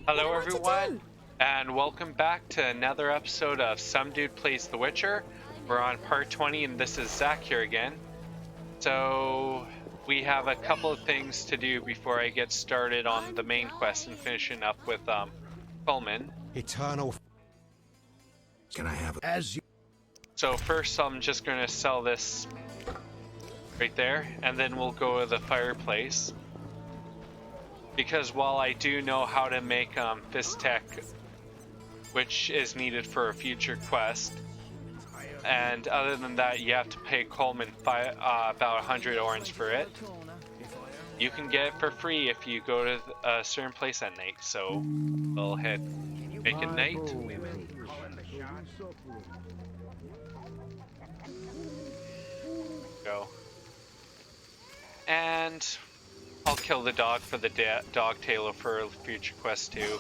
Hello everyone, and welcome back to another episode of Some Dude Plays The Witcher. We're on part 20 and this is Zach here again. So we have a couple of things to do before I get started on the main quest and finishing up with Coleman. Eternal. Can I have it? As you... So first I'm just going to sell this right there, and then we'll go to the fireplace. Because while I do know how to make Fisstech, which is needed for a future quest, and other than that you have to pay Coleman about 100 orange for it, you can get it for free if you go to a certain place at night. So we'll head make it night. Go. And I'll kill the dog for the dog Taylor for a future quest too.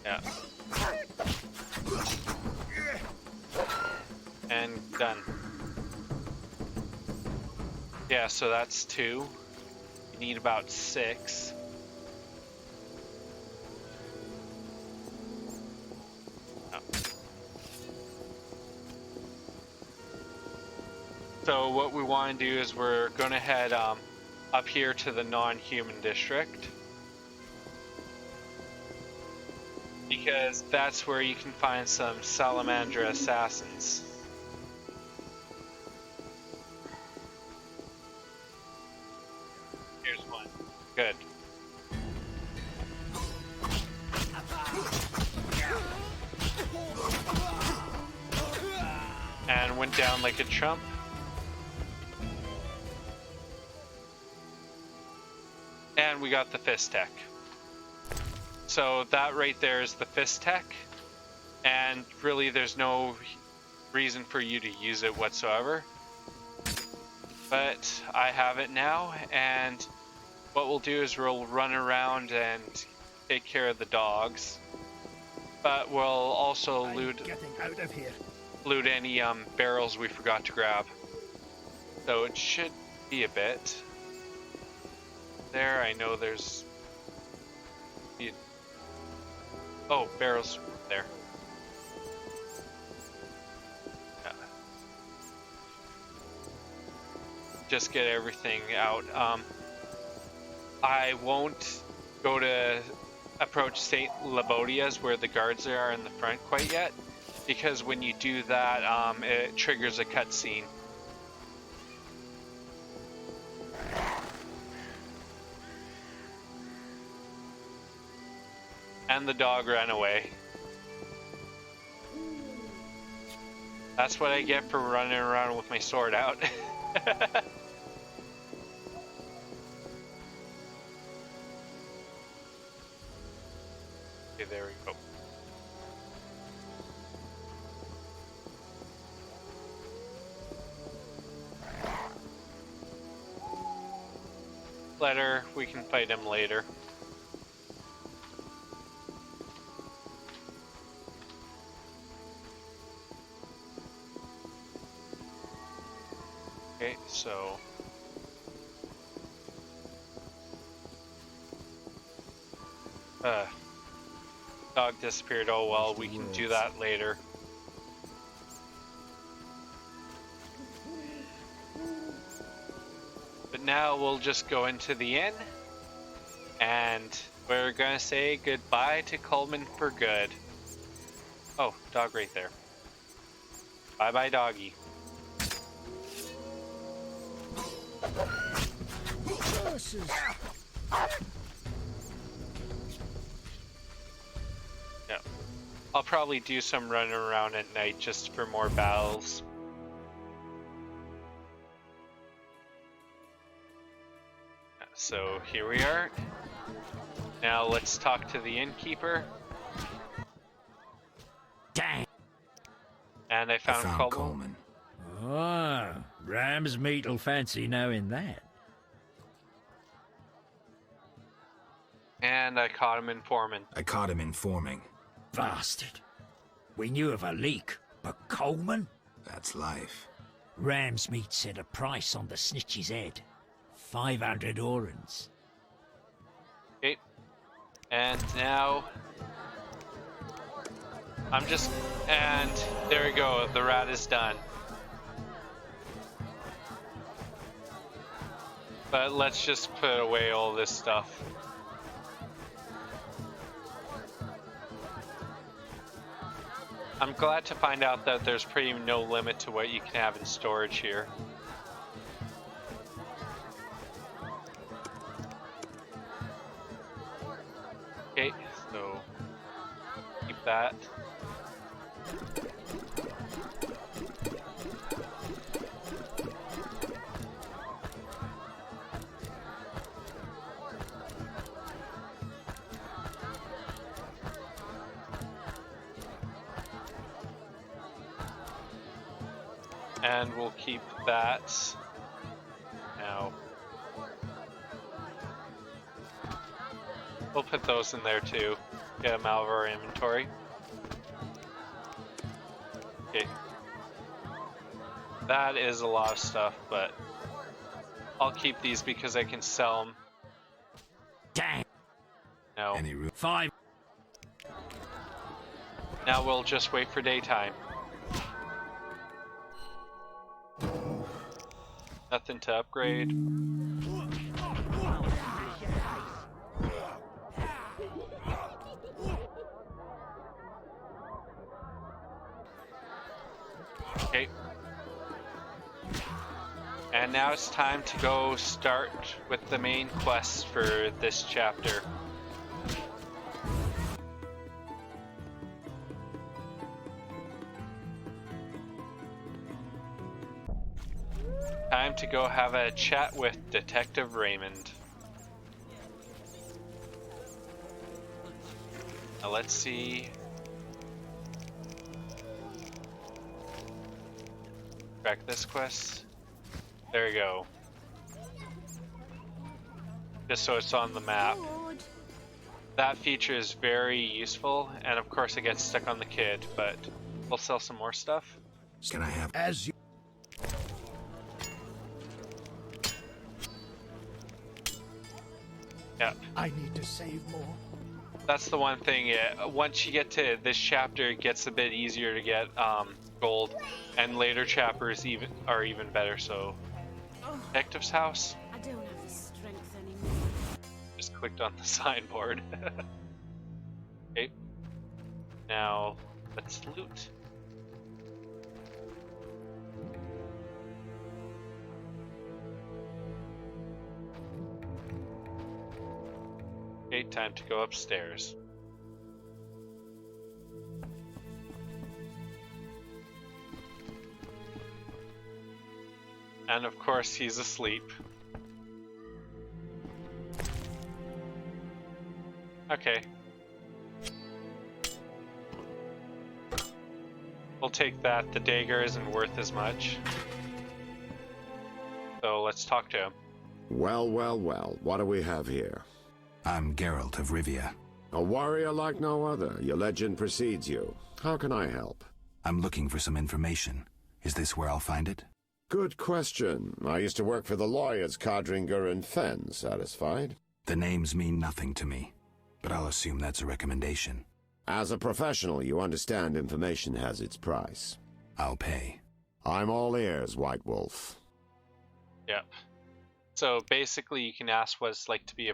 Yeah. And done. Yeah, so that's 2. You need about 6. So what we want to do is we're going to head up here to the non-human district, because that's where you can find some salamander assassins. Here's one. Good. And went down like a chump. And we got the Fisstech. So that right there is the Fisstech, and really there's no reason for you to use it whatsoever. But I have it now, and what we'll do is we'll run around and take care of the dogs. But we'll also loot any barrels we forgot to grab. So it should be a bit. There, I know there's... Oh, barrels there. Yeah. Just get everything out. I won't go to approach St. Labodia's where the guards are in the front quite yet, because when you do that, it triggers a cutscene. And the dog ran away. That's what I get for running around with my sword out. Okay, there we go. Letter, we can fight him later. Okay, so dog disappeared. Oh well, we can do that later. But now we'll just go into the inn, and we're gonna say goodbye to Coleman for good. Oh, dog right there. Bye bye, doggy. Yeah, I'll probably do some running around at night just for more battles. So here we are. Now let's talk to the innkeeper. Dang. And I found Coleman. Ah, ram's meat'll fancy knowing that. And I caught him informing. Bastard. We knew of a leak, but Coleman? That's life. Ram's meat set a price on the snitch's head. 500 orens. And now and there we go, the rat is done. But let's just put away all this stuff. I'm glad to find out that there's pretty no limit to what you can have in storage here. Okay, so keep that. And we'll keep that. Now, we'll put those in there too. Get them out of our inventory. Okay. That is a lot of stuff, but I'll keep these because I can sell them. Dang. No. Any room? 5. Now we'll just wait for daytime. Nothing to upgrade. Okay. And now it's time to go start with the main quest for this chapter. Time to go have a chat with Detective Raymond. Now let's see. Track this quest. There we go. Just so it's on the map. That feature is very useful, and of course it gets stuck on the kid, but we'll sell some more stuff. Can I have? As you... Yep. I need to save more. That's the one thing. Once you get to this chapter, it gets a bit easier to get gold, and later chapters are even better. So, Detective's house. I don't have the strength anymore. Just clicked on the signboard. Okay. Now let's loot. Okay, time to go upstairs. And of course, he's asleep. Okay. We'll take that. The dagger isn't worth as much. So let's talk to him. Well, well, well. What do we have here? I'm Geralt of Rivia. A warrior like no other. Your legend precedes you. How can I help? I'm looking for some information. Is this where I'll find it? Good question. I used to work for the lawyers Codringer and Fenn. Satisfied? The names mean nothing to me, but I'll assume that's a recommendation. As a professional, you understand information has its price. I'll pay. I'm all ears, White Wolf. Yep. So basically, you can ask what it's like to be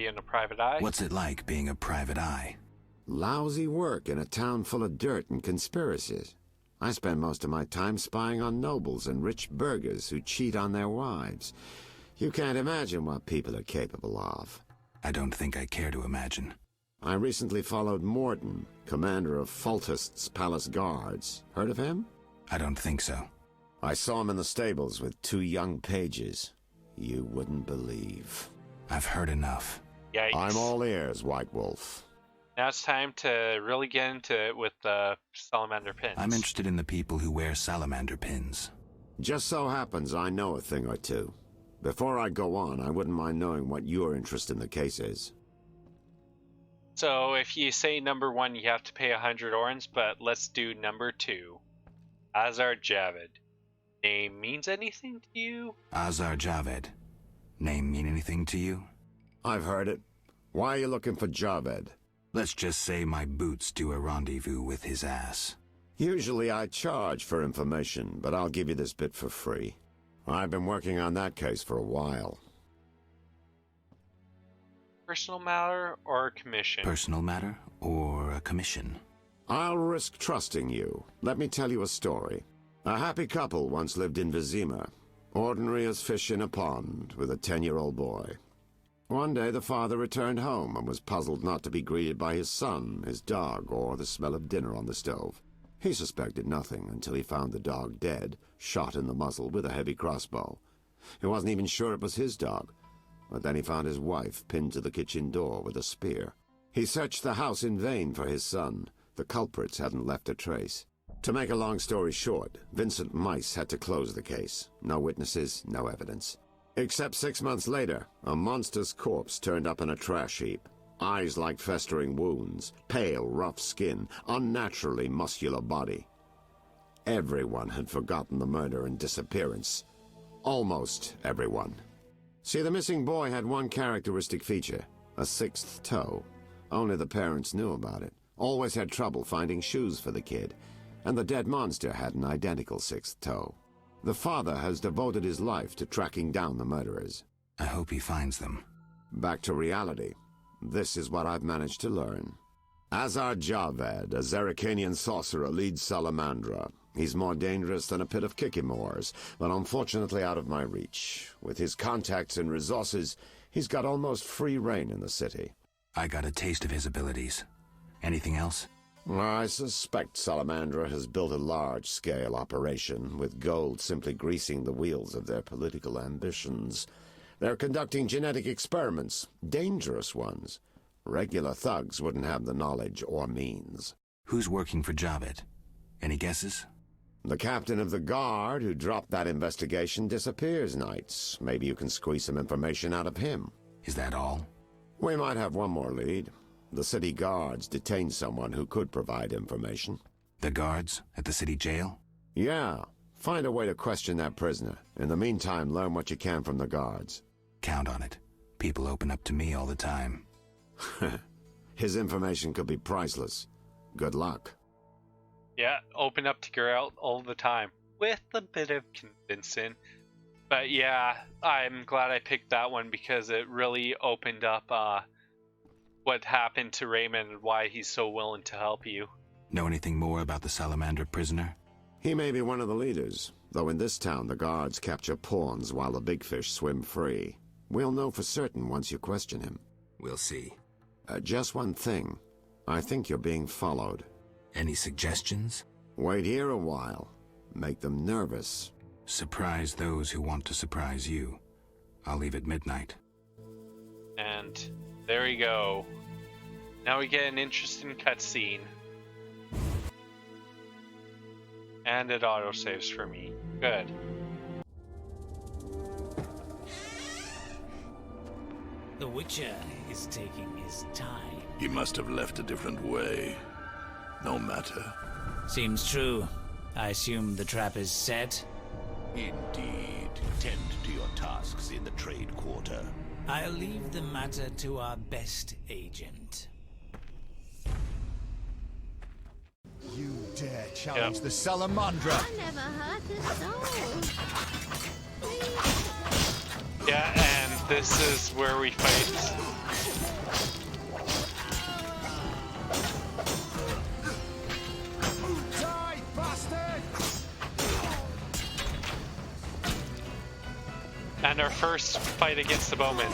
in a private eye. What's it like being a private eye? Lousy work in a town full of dirt and conspiracies. I spend most of my time spying on nobles and rich burghers who cheat on their wives. You can't imagine what people are capable of. I don't think I care to imagine. I recently followed Morton, commander of Foltest's palace guards. Heard of him? I don't think so. I saw him in the stables with 2 young pages. You wouldn't believe. I've heard enough. Yikes. I'm all ears, White Wolf. Now it's time to really get into it with the salamander pins. I'm interested in the people who wear salamander pins. Just so happens I know a thing or two. Before I go on, I wouldn't mind knowing what your interest in the case is. So if you say number 1, you have to pay 100 orens, but let's do number 2. Azar Javed. Name means anything to you? Azar Javed. Name mean anything to you? I've heard it. Why are you looking for Javed? Let's just say my boots do a rendezvous with his ass. Usually I charge for information, but I'll give you this bit for free. I've been working on that case for a while. Personal matter or a commission? Personal matter or a commission? I'll risk trusting you. Let me tell you a story. A happy couple once lived in Vizima, ordinary as fish in a pond, with a 10-year-old boy. One day the father returned home and was puzzled not to be greeted by his son, his dog, or the smell of dinner on the stove. He suspected nothing until he found the dog dead, shot in the muzzle with a heavy crossbow. He wasn't even sure it was his dog, but then he found his wife pinned to the kitchen door with a spear. He searched the house in vain for his son. The culprits hadn't left a trace. To make a long story short, Vincent Mice had to close the case. No witnesses, no evidence. Except 6 months later, a monster's corpse turned up in a trash heap. Eyes like festering wounds, pale, rough skin, unnaturally muscular body. Everyone had forgotten the murder and disappearance. Almost everyone. See, the missing boy had one characteristic feature, a 6th toe. Only the parents knew about it. Always had trouble finding shoes for the kid. And the dead monster had an identical 6th toe. The father has devoted his life to tracking down the murderers. I hope he finds them. Back to reality. This is what I've managed to learn. Azar Javed, a Zerrikanian sorcerer, leads Salamandra. He's more dangerous than a pit of Kikimores, but unfortunately out of my reach. With his contacts and resources, he's got almost free reign in the city. I got a taste of his abilities. Anything else? I suspect Salamandra has built a large-scale operation, with gold simply greasing the wheels of their political ambitions. They're conducting genetic experiments, dangerous ones. Regular thugs wouldn't have the knowledge or means. Who's working for Javed? Any guesses? The captain of the guard who dropped that investigation disappears nights. Maybe you can squeeze some information out of him. Is that all? We might have one more lead. The city guards detained someone who could provide information. The guards at the city jail? Yeah. Find a way to question that prisoner. In the meantime, learn what you can from the guards. Count on it. People open up to me all the time. His information could be priceless. Good luck. Yeah, open up to Geralt all the time. With a bit of convincing. But yeah, I'm glad I picked that one because it really opened up what happened to Raymond and why he's so willing to help you. Know anything more about the Salamander prisoner? He may be one of the leaders, though in this town the guards capture pawns while the big fish swim free. We'll know for certain once you question him. We'll see. Just one thing. I think you're being followed. Any suggestions? Wait here a while. Make them nervous. Surprise those who want to surprise you. I'll leave at midnight. And there we go. Now we get an interesting cutscene. And it autosaves for me. Good. The Witcher is taking his time. He must have left a different way. No matter. Seems true. I assume the trap is set? Indeed. Tend to your tasks in the trade quarter. I'll leave the matter to our best agent. You dare challenge the Salamandra? I never hurt a soul. Yeah, and this is where we fight. Die, bastard! And our first fight against the bowman.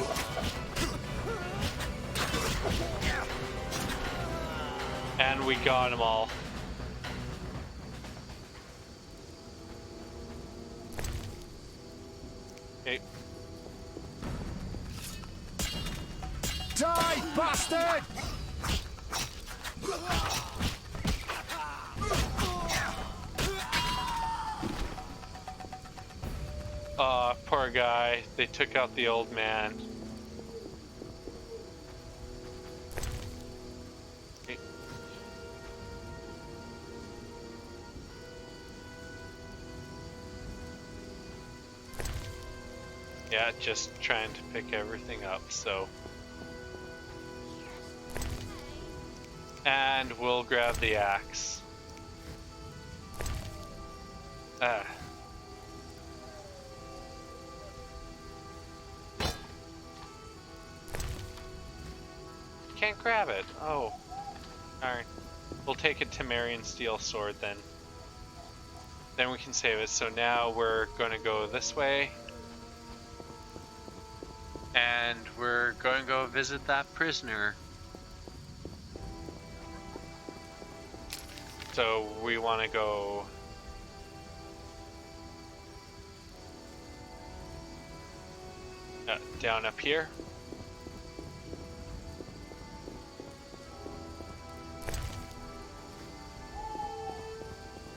And we got them all. Okay. Die, bastard! Poor guy. They took out the old man. Okay. Yeah, just trying to pick everything up, so. And we'll grab the axe. Can't grab it. Oh. Alright. We'll take a Temerian steel sword then. Then we can save it. So now we're going to go this way. And we're going to go visit that prisoner. So we want to go... down up here.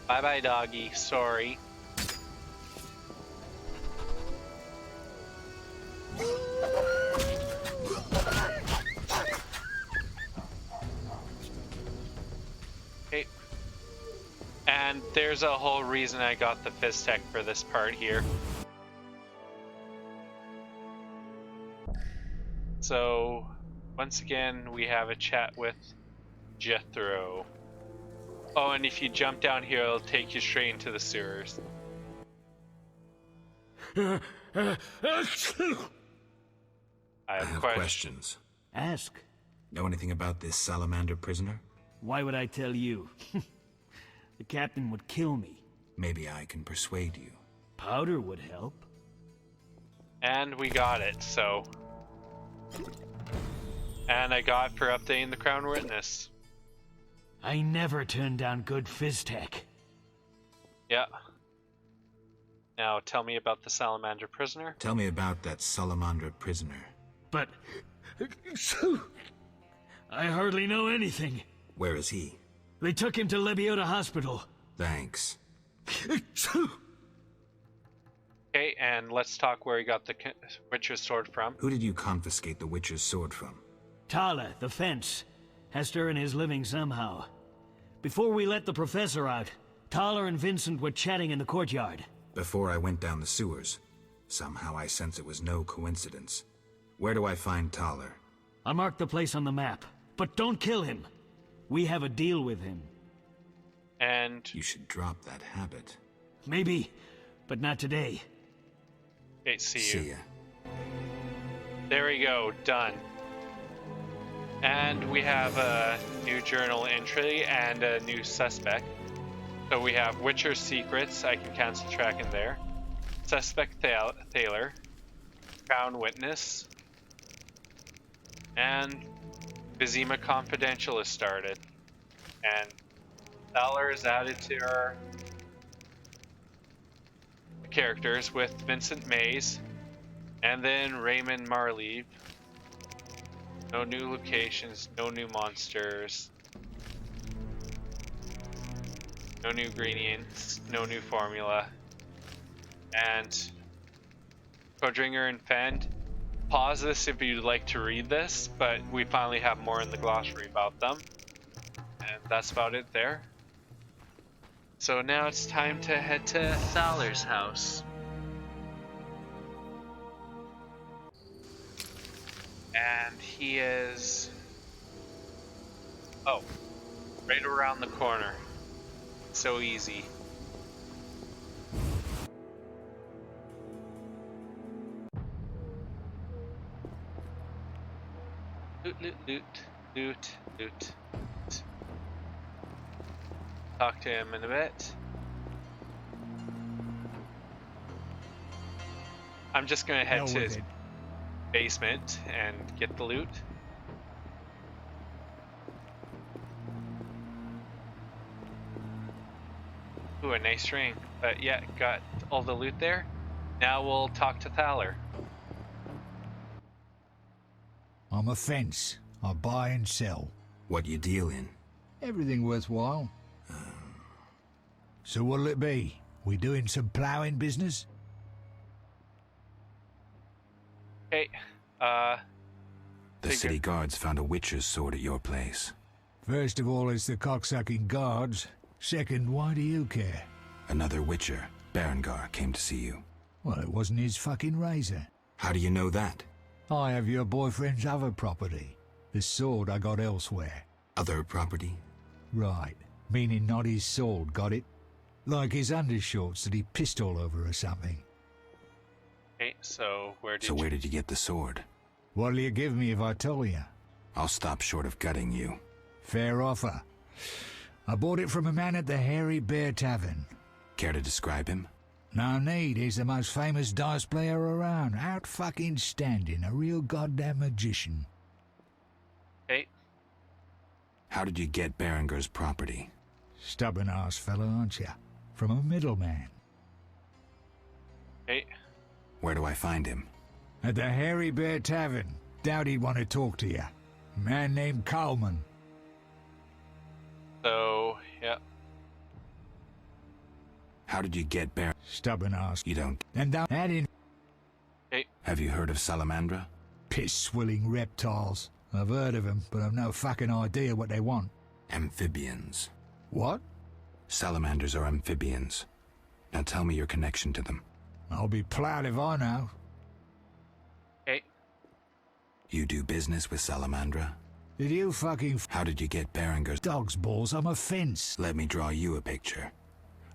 Bye bye, doggy. Sorry. Okay. And there's a whole reason I got the Fisstech for this part here. So, once again, we have a chat with Jethro. Oh, and if you jump down here, it'll take you straight into the sewers. I have questions. Ask. Know anything about this salamander prisoner? Why would I tell you? The captain would kill me. Maybe I can persuade you. Powder would help. And we got it, so... And I got for updating the Crown Witness. I never turn down good Fisstech. Yeah. Now tell me about the salamander prisoner. Tell me about that salamander prisoner. But... I hardly know anything. Where is he? They took him to Lebiota Hospital. Thanks. Okay, and let's talk where he got the Witcher's sword from. Who did you confiscate the Witcher's sword from? Thaler, the fence. Has to earn his living somehow. Before we let the professor out, Thaler and Vincent were chatting in the courtyard. Before I went down the sewers. Somehow I sense it was no coincidence. Where do I find Thaler? I'll mark the place on the map. But don't kill him. We have a deal with him. And... You should drop that habit. Maybe, but not today. Okay, see you. See ya. There we go, done. And we have a new journal entry and a new suspect. So we have Witcher Secrets, I can cancel track in there. Suspect Thaler. Crown Witness. And Vizima Confidential is started. And Thaler is added to our characters with Vincent Mays. And then Raymond Marleave. No new locations, no new monsters, no new ingredients, no new formula. And Codringer and Fend, pause this if you'd like to read this, but we finally have more in the glossary about them. And that's about it there. So now it's time to head to Thaler's house. And he is... Oh, right around the corner. So easy. Loot, loot, loot, loot, loot. Talk to him in a bit. I'm just gonna head to his basement and get the loot. Ooh, a nice ring. But yeah, got all the loot there. Now we'll talk to Thaler. I'm a fence. I buy and sell. What you deal in? Everything worthwhile. So what'll it be? We doing some ploughing business? Hey, The city guards found a Witcher's sword at your place. First of all, it's the cocksucking guards. Second, why do you care? Another Witcher, Berengar, came to see you. Well, it wasn't his fucking razor. How do you know that? I have your boyfriend's other property. The sword I got elsewhere. Other property? Right. Meaning not his sword, got it? Like his undershorts that he pissed all over or something. Okay, so where did you get the sword? What'll you give me if I tell you? I'll stop short of gutting you. Fair offer. I bought it from a man at the Hairy Bear Tavern. Care to describe him? No need, he's the most famous dice player around. Out fucking standing, a real goddamn magician. Okay. How did you get Berenger's property? Stubborn-ass fellow, aren't you? From a middleman. Okay. Where do I find him? At the Hairy Bear Tavern. Doubt he'd want to talk to you. Man named Coleman. So, yeah. How did you get Stubborn-ass. You don't... And don't add in... Okay. Have you heard of Salamandra? Piss-swilling reptiles. I've heard of them, but I've no fucking idea what they want. Amphibians. What? Salamanders are amphibians. Now tell me your connection to them. I'll be proud if I know. Okay. You do business with Salamandra? Did you fucking... How did you get Berenger's... Dog's balls, I'm a fence. Let me draw you a picture.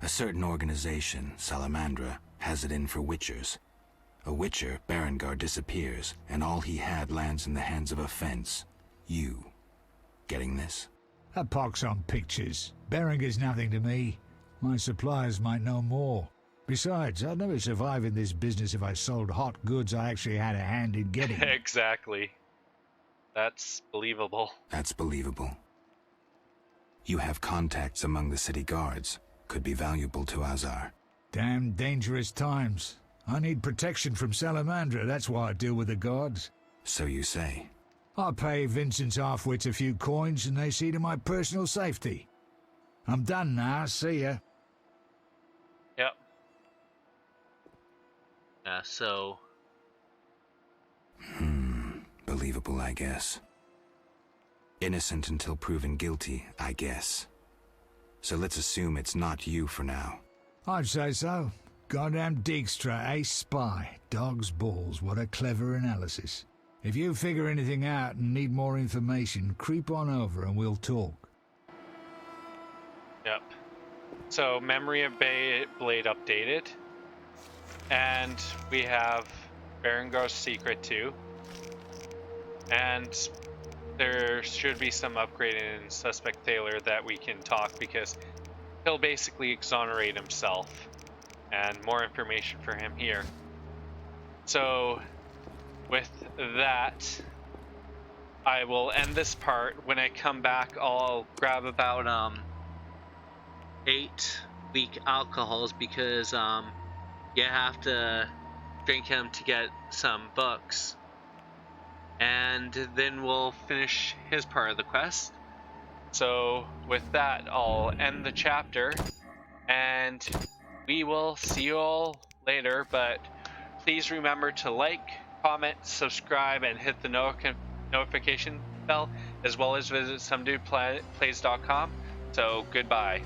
A certain organization, Salamandra, has it in for witchers. A witcher, Berengar, disappears, and all he had lands in the hands of a fence. You. Getting this? A pox on pictures. Berenger's nothing to me. My suppliers might know more. Besides, I'd never survive in this business if I sold hot goods I actually had a hand in getting. Exactly. That's believable. That's believable. You have contacts among the city guards. Could be valuable to Azar. Damn dangerous times. I need protection from Salamandra, that's why I deal with the guards. So you say. I pay Vincent's half-wits a few coins and they see to my personal safety. I'm done now, see ya. Yep. So... Believable, I guess. Innocent until proven guilty, I guess. So let's assume it's not you for now. I'd say so. Goddamn Dijkstra, ace spy. Dog's balls, what a clever analysis. If you figure anything out and need more information, creep on over and we'll talk. Yep. So, Memory of Blade updated. And we have Berengar's secret too. And there should be some upgrade in Suspect Thaler that we can talk, because he'll basically exonerate himself. And more information for him here. So, with that, I will end this part. When I come back, I'll grab about 8 weak alcohols, because you have to drink them to get some books. And then we'll finish his part of the quest. So with that, I'll end the chapter, and we will see you all later. But please remember to like, comment, subscribe, and hit the notification bell, as well as visit SomeDudePlays.com. So goodbye.